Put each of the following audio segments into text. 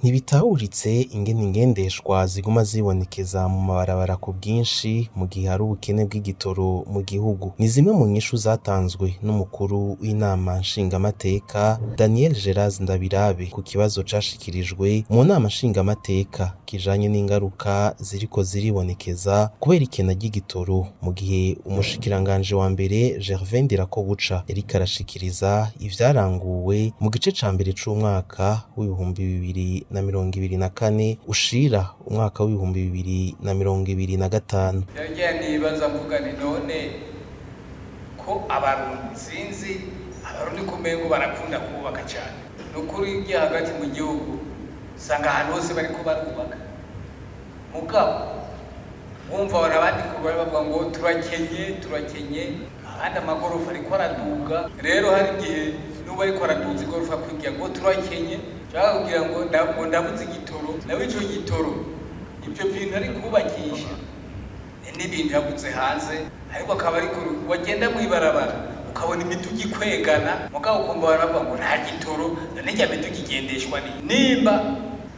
ntibitahuritse ingene ingendeshwa ziguma zibonekeza mu mabarabara ku bwinshi mu gihe hari ubukene bw'igitoro mu gihugu. Ni zimwe mu nyishu zatanzwe n'umukuru w'inama nshingamateka Daniel Gerard Ndabirabe ku kibazo cashikirijwe mu nama nshingamateka kijanye n'ingaruka ziriko ziribonekeza kubera ikena ry'igitoro, mu gihe umushikiranganje wa mbere Gervais Ndirakobuca yariko arashikiriza ivyaranguwe mu gice ca mbere c'umwaka w'ibihumbi 2024 ushira umwaka w'ibihumbi 2025. Yagiye nibaza mvuga ni none ko abarundi sinzi abarundi kumengo barakunda kubaka cyane nukuri igihe hagati mu gihugu sanga ahantu hose bariko barubaka mugabo wumva barabandi kubara bavuga ngo turakenye abandi amagorofa ariko araduga. Rero hari igihe nuba ariko araduza igorofa kwigira ngo turakenye cyangwa kugira ngo ndabuze igitoro nawe ico gitoro ibyo bintu ari kubakisha n'ibintu yabuze hanze ariko akaba ariko wagenda mwibarabara ukabona imitugi kwegana mugabo ukumva baravuga ngo nta gitoro n'ijya mitugi igendeshwa nimba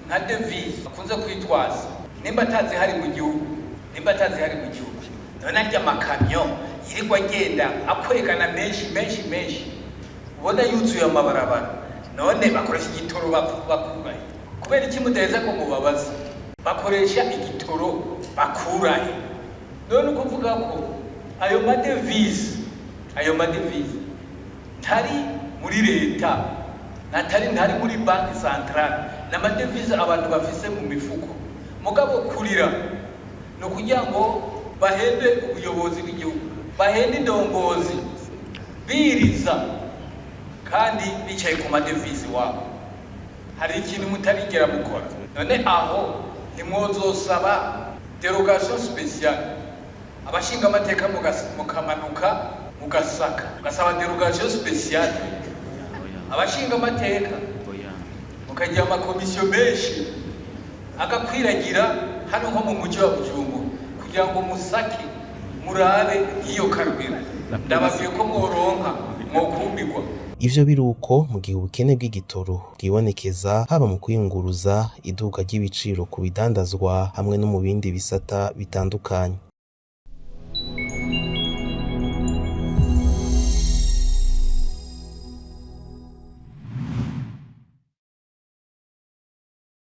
nka devise akunze kwitwaza nimba atazi hari mu gihugu none arya makamyo yirirwa agenda akwegana menshi ubona yuzuye amabarabara none bakoresha igitoro bakurahe kubera iki mudaheza ko mubabaza bakoresha igitoro bakurahe none ukuvuga ko ayo madevise ntari muri leta ntari muri banki centrale n'amadevise abantu bafise mu mifuko mugabo kurira no kugira ngo bahende ubuyobozi bw'igihugu bahende indongozi biriza kandi bicaye ku madevise wabo. Hari ikintu mutarigera mukora none aho ntimwozosaba derogation spéciale abashinga amateka mukamanuka mugasaka ugasaba derogation spéciale abashinga amateka mukagira amakomisiyo menshi agakwiragira hano nko mu mujyi wa Bujumbura kugira ngo musake murabe iyo karubira ndababwiye ko mworonka mwokumbirwa. Ivyo biruko mu gihe ubukene bw'igitoro bwibonekeza haba mu kwiyunguruza, iduka ry'ibiciro ku bidandazwa hamwe no mu bindi bisata bitandukanye.